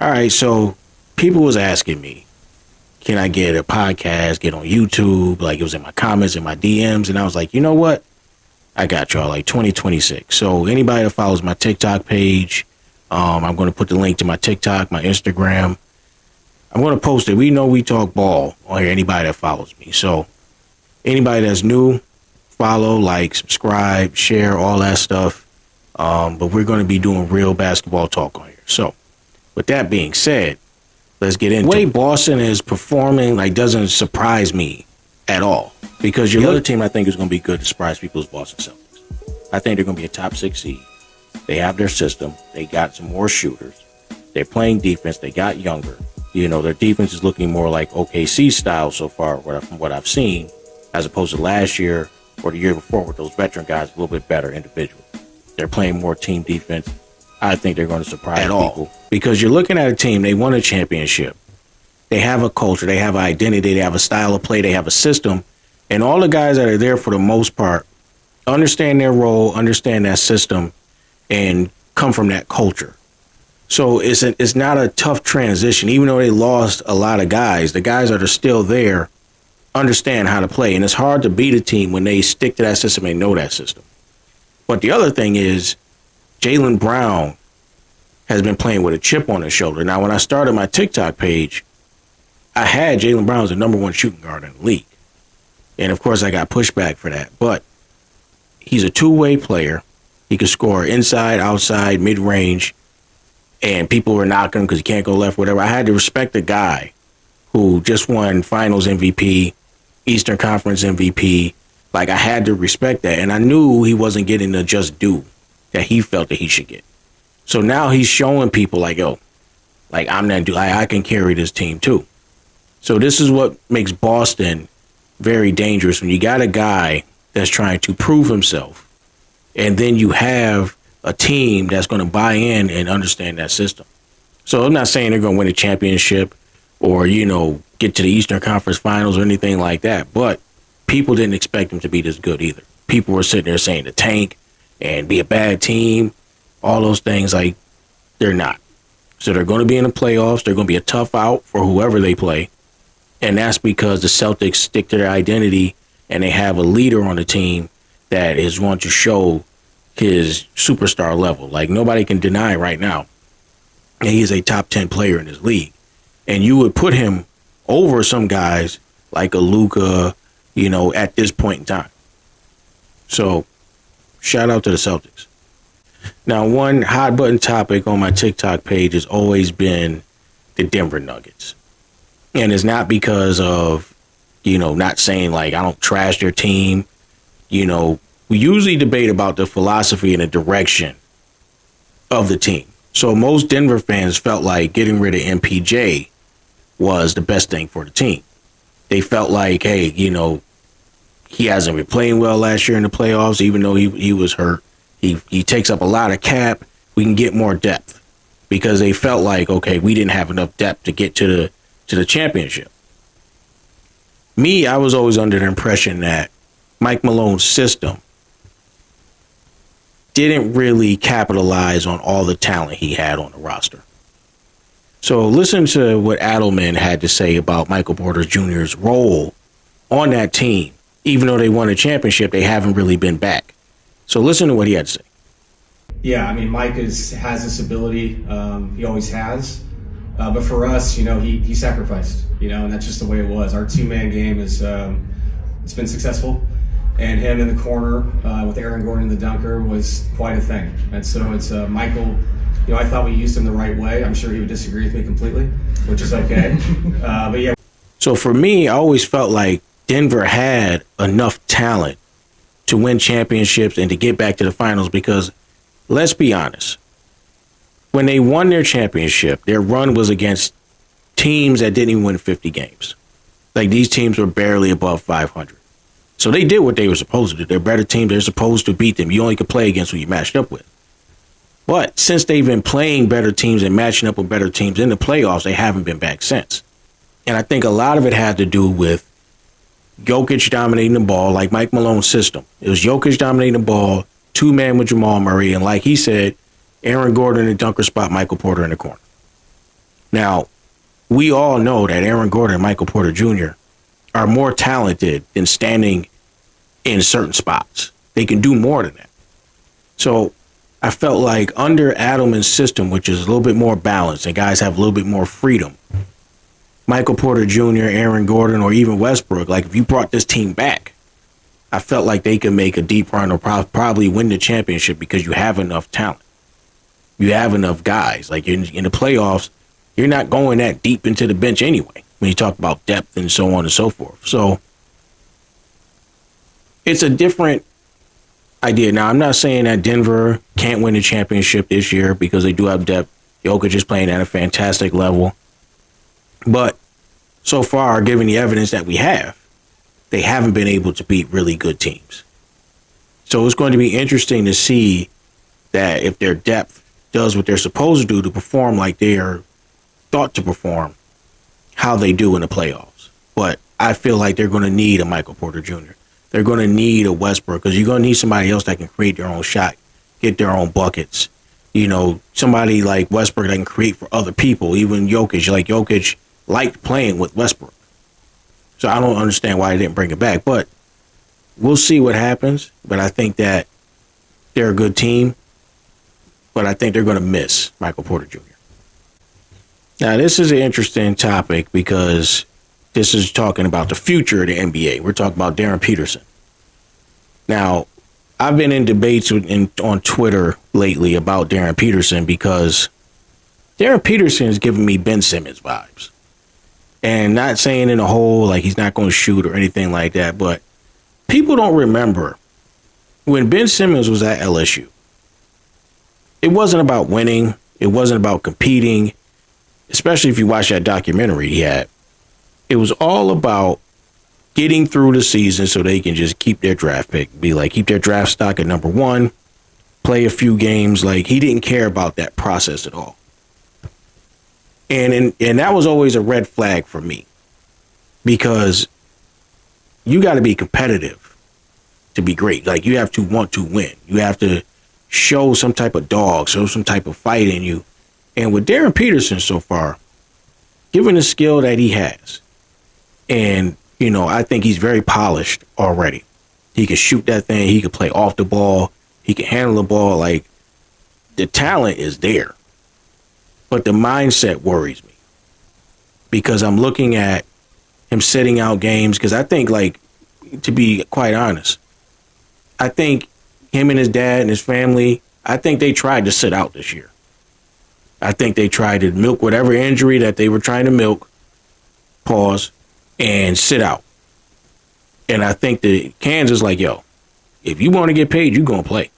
All right, so people was asking me, can I get a podcast, get on YouTube? Like, it was in my comments, in my DMs, and I was like, you know what? I got y'all, like 2026. So anybody that follows my TikTok page, I'm going to put the link to my TikTok, my Instagram. I'm going to post it. We know we talk ball on here, anybody that follows me. So anybody that's new, follow, like, subscribe, share, all that stuff. But we're going to be doing real basketball talk on here. So with that being said, let's get into it. The way Boston is performing, like, doesn't surprise me at all. Because your other team, I think, is going to be good to surprise people is Boston Celtics. I think they're going to be a top 6 seed. They have their system. They got some more shooters. They're playing defense. They got younger. You know, their defense is looking more like OKC style so far, from what I've seen, as opposed to last year or the year before with those veteran guys a little bit better individually. They're playing more team defense. I think they're going to surprise people. Because you're looking at a team, they won a championship. They have a culture. They have an identity. They have a style of play. They have a system. And all the guys that are there, for the most part, understand their role, understand that system, and come from that culture. So it's not a tough transition. Even though they lost a lot of guys, the guys that are still there understand how to play. And it's hard to beat a team when they stick to that system and know that system. But the other thing is, Jaylen Brown has been playing with a chip on his shoulder. Now, when I started my TikTok page, I had Jaylen Brown as the number 1 shooting guard in the league. And, of course, I got pushback for that. But he's a two-way player. He can score inside, outside, mid-range. And people were knocking him because he can't go left, whatever. I had to respect the guy who just won Finals MVP, Eastern Conference MVP. Like, I had to respect that. And I knew he wasn't getting the just due that he felt that he should get. So now he's showing people, like, yo, like, I'm not I can carry this team, too. So this is what makes Boston very dangerous, when you got a guy that's trying to prove himself, and then you have a team that's going to buy in and understand that system. So I'm not saying they're going to win a championship or, you know, get to the Eastern Conference Finals or anything like that, but people didn't expect them to be this good either. People were sitting there saying to tank and be a bad team, all those things. Like, they're not. So they're going to be in the playoffs. They're going to be a tough out for whoever they play. And that's because the Celtics stick to their identity, and they have a leader on the team that is going to show his superstar level. Like, nobody can deny right now that he is a top 10 player in this league. And you would put him over some guys like a Luka, you know, at this point in time. So, shout out to the Celtics. Now, one hot button topic on my TikTok page has always been the Denver Nuggets. And it's not because of, you know, not saying, like, I don't trash their team. You know, we usually debate about the philosophy and the direction of the team. So most Denver fans felt like getting rid of MPJ was the best thing for the team. They felt like, hey, you know, he hasn't been playing well last year in the playoffs, even though he was hurt. He takes up a lot of cap. We can get more depth, because they felt like, okay, we didn't have enough depth to get to the championship. Me, I was always under the impression that Mike Malone's system didn't really capitalize on all the talent he had on the roster. So listen to what Adelman had to say about Michael Porter Jr.'s role on that team. Even though they won a championship, they haven't really been back. So listen to what he had to say. Yeah, I mean, Mike has this ability. He always has. But for us, you know, he sacrificed, you know, and that's just the way it was. Our two-man game is it's been successful, and him in the corner with Aaron Gordon, the dunker, was quite a thing. And so it's Michael. You know, I thought we used him the right way. I'm sure he would disagree with me completely, which is okay. But yeah. So for me, I always felt like Denver had enough talent to win championships and to get back to the finals, because let's be honest. When they won their championship, their run was against teams that didn't even win 50 games. Like, these teams were barely above 500. So they did what they were supposed to do. They're better teams. They're supposed to beat them. You only could play against who you matched up with. But since they've been playing better teams and matching up with better teams in the playoffs, they haven't been back since. And I think a lot of it had to do with Jokic dominating the ball, like Mike Malone's system. It was Jokic dominating the ball, two-man with Jamal Murray, and like he said, Aaron Gordon in the dunker spot, Michael Porter in the corner. Now, we all know that Aaron Gordon and Michael Porter Jr. are more talented than standing in certain spots. They can do more than that. So I felt like under Adelman's system, which is a little bit more balanced and guys have a little bit more freedom, Michael Porter Jr., Aaron Gordon, or even Westbrook, like if you brought this team back, I felt like they could make a deep run or probably win the championship because you have enough talent. You have enough guys. Like in the playoffs, you're not going that deep into the bench anyway when you talk about depth and so on and so forth. So it's a different idea. Now, I'm not saying that Denver can't win the championship this year because they do have depth. Jokic is playing at a fantastic level. But so far, given the evidence that we have, they haven't been able to beat really good teams. So it's going to be interesting to see that if their depth does what they're supposed to do to perform like they are thought to perform, how they do in the playoffs. But I feel like they're going to need a Michael Porter Jr. They're going to need a Westbrook because you're going to need somebody else that can create their own shot, get their own buckets. You know, somebody like Westbrook that can create for other people, even Jokic. Like Jokic liked playing with Westbrook. So I don't understand why they didn't bring it back. But we'll see what happens. But I think that they're a good team. But I think they're going to miss Michael Porter Jr. Now, this is an interesting topic because this is talking about the future of the NBA. We're talking about Darryn Peterson. Now, I've been in debates on Twitter lately about Darryn Peterson because Darryn Peterson is giving me Ben Simmons vibes. And not saying in a hole like he's not going to shoot or anything like that, but people don't remember when Ben Simmons was at LSU. It wasn't about winning. It wasn't about competing, especially if you watch that documentary he had. It was all about getting through the season so they can just keep their draft pick, keep their draft stock at number one, play a few games. Like, he didn't care about that process at all. And that was always a red flag for me because you got to be competitive to be great. Like, you have to want to win. You have to show some type of dog, show some type of fight in you. And with Darryn Peterson so far, given the skill that he has, and, you know, I think he's very polished already. He can shoot that thing. He can play off the ball. He can handle the ball. Like, the talent is there. But the mindset worries me because I'm looking at him sitting out games. Because I think, like, to be quite honest, I think him and his dad and his family, I think they tried to sit out this year. I think they tried to milk whatever injury that they were trying to milk, pause, and sit out. And I think that Kansas like, yo, if you want to get paid, you're going to play.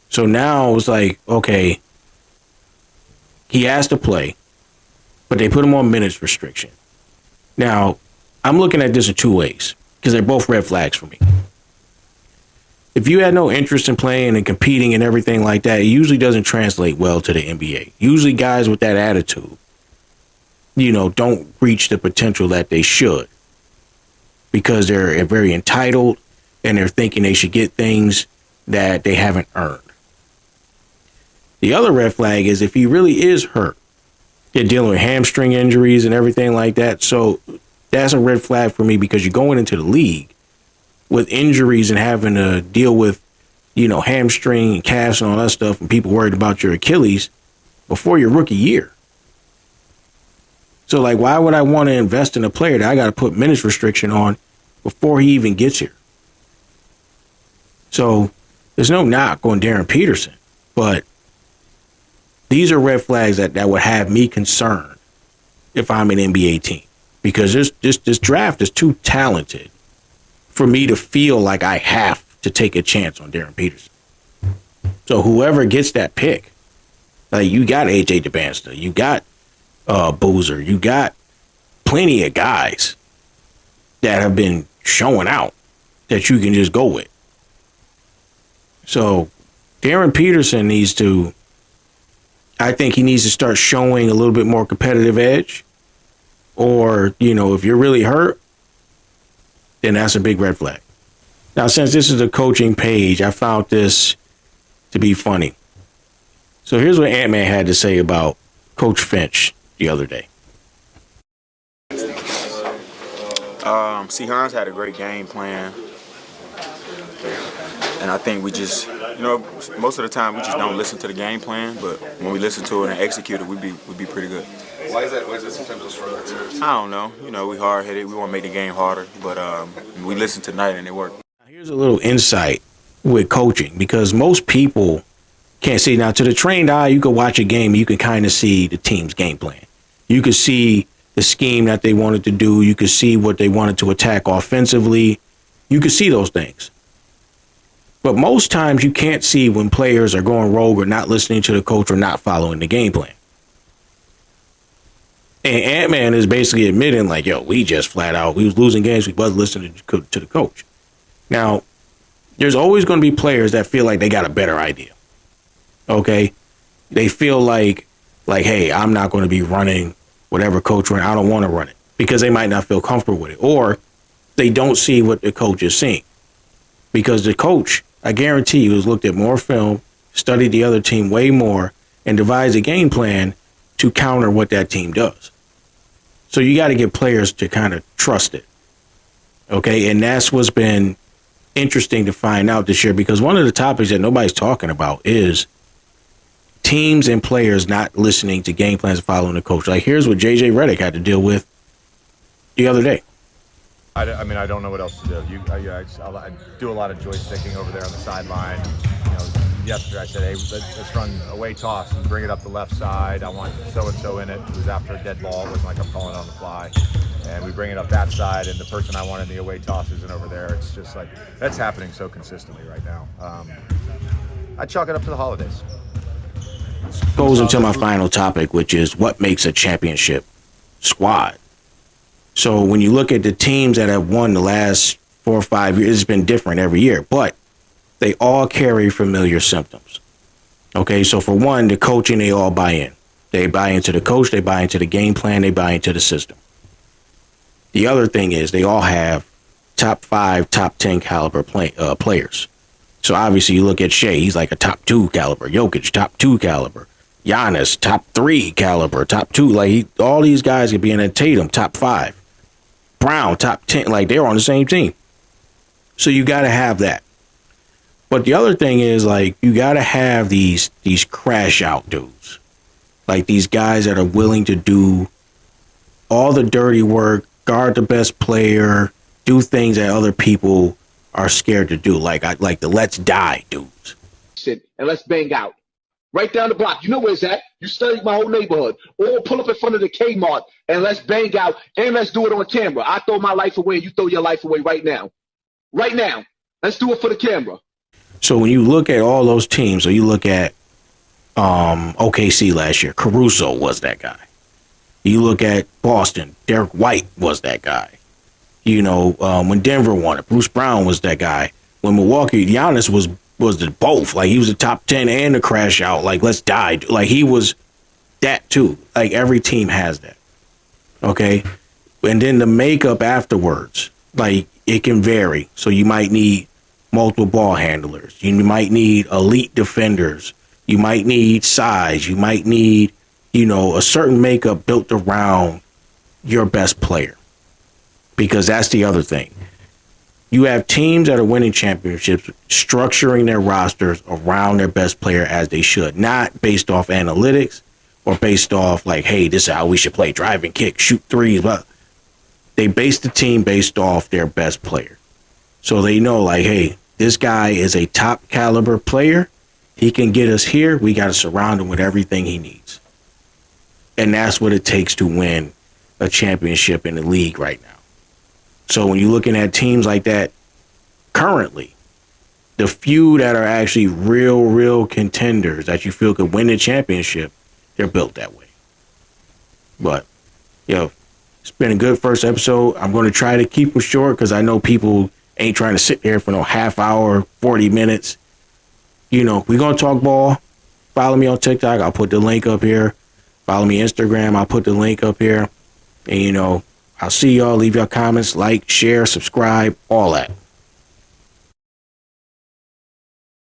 So now it's like, okay, he has to play, but they put him on minutes restriction. Now, I'm looking at this in two ways because they're both red flags for me. If you had no interest in playing and competing and everything like that, it usually doesn't translate well to the NBA. Usually guys with that attitude, you know, don't reach the potential that they should because they're very entitled and they're thinking they should get things that they haven't earned. The other red flag is if he really is hurt, they're dealing with hamstring injuries and everything like that. So that's a red flag for me because you're going into the league with injuries and having to deal with, you know, hamstring and calves and all that stuff and people worried about your Achilles before your rookie year. So, like, why would I want to invest in a player that I got to put minutes restriction on before he even gets here? So there's no knock on Darryn Peterson, but these are red flags that would have me concerned if I'm an NBA team because this draft is too talented for me to feel like I have to take a chance on Darryn Peterson. So whoever gets that pick, like, you got AJ DeBanster, you got Boozer, you got plenty of guys that have been showing out that you can just go with. So Darryn Peterson I think he needs to start showing a little bit more competitive edge. Or, you know, if you're really hurt, then that's a big red flag. Now, since this is a coaching page, I found this to be funny. So here's what Ant-Man had to say about Coach Finch the other day? C. Hans had a great game plan, and I think we just, most of the time we just don't listen to the game plan. But when we listen to it and execute it, we'd be pretty good. Why is that? Why is that sometimes a struggle? I don't know. We hard headed. We want to make the game harder, but we listened tonight and it worked. Here's a little insight with coaching, because most people can't see. Now, to the trained eye, you can watch a game and you can kind of see the team's game plan. You can see the scheme that they wanted to do. You can see what they wanted to attack offensively. You can see those things. But most times you can't see when players are going rogue or not listening to the coach or not following the game plan. And Ant-Man is basically admitting, like, yo, we just flat out, we was losing games, we wasn't listening to the coach. Now, there's always going to be players that feel like they got a better idea. Okay? They feel like, hey, I'm not going to be running whatever coach ran. I don't want to run it, because they might not feel comfortable with it. Or they don't see what the coach is seeing. Because the coach, I guarantee you, has looked at more film, studied the other team way more, and devised a game plan to counter what that team does. So you got to get players to kind of trust it. Okay? And that's what's been interesting to find out this year, because one of the topics that nobody's talking about is teams and players not listening to game plans and following the coach. Like, here's what J.J. Redick had to deal with the other day. I mean, I don't know what else to do. I do a lot of joysticking over there on the sideline. Yesterday I said, hey, let's run away toss and bring it up the left side. I want so-and-so in it. It was after a dead ball. It wasn't like I'm calling it on the fly. And we bring it up that side, and the person I wanted the away toss isn't over there. It's just like, that's happening so consistently right now. I chalk it up to the holidays. Goes into my final topic, which is what makes a championship squad. So when you look at the teams that have won the last 4 or 5 years, it's been different every year, but they all carry familiar symptoms. Okay, so for one, the coaching, they all buy in. They buy into the coach, they buy into the game plan, they buy into the system. The other thing is they all have top 5, top 10 caliber players. So obviously you look at Shea, he's like a top 2 caliber. Jokic, top 2 caliber. Giannis, top 3 caliber, top 2. Like, all these guys could be in a Tatum, top 5. Brown, top 10. Like, they're on the same team. So you got to have that. But the other thing is, like, you got to have these crash out dudes. Like, these guys that are willing to do all the dirty work, guard the best player, do things that other people are scared to do, like the let's die dudes. And let's bang out. Right down the block. You know where it's at. You studied my whole neighborhood. Or pull up in front of the Kmart and let's bang out and let's do it on camera. I throw my life away and you throw your life away right now. Right now. Let's do it for the camera. So when you look at all those teams, or you look at OKC last year, Caruso was that guy. You look at Boston, Derek White was that guy. When Denver won it, Bruce Brown was that guy. When Milwaukee, Giannis was the both. Like, he was the top 10 and the crash out. Like, let's die. Like, he was that too. Like, every team has that. Okay? And then the makeup afterwards, like, it can vary. So you might need multiple ball handlers. You might need elite defenders. You might need size. You might need, a certain makeup built around your best player. Because that's the other thing. You have teams that are winning championships structuring their rosters around their best player as they should, not based off analytics or based off like, hey, this is how we should play, drive and kick, shoot threes. But they base the team based off their best player. So they know, like, hey, this guy is a top caliber player. He can get us here. We got to surround him with everything he needs. And that's what it takes to win a championship in the league right now. So when you're looking at teams like that currently, the few that are actually real contenders that you feel could win the championship, they're built that way. But, it's been a good first episode. I'm going to try to keep them short because I know people ain't trying to sit there for no half hour, 40 minutes. We're going to talk ball. Follow me on TikTok. I'll put the link up here. Follow me Instagram. I'll put the link up here. And, I'll see y'all. Leave your comments, like, share, subscribe, all that.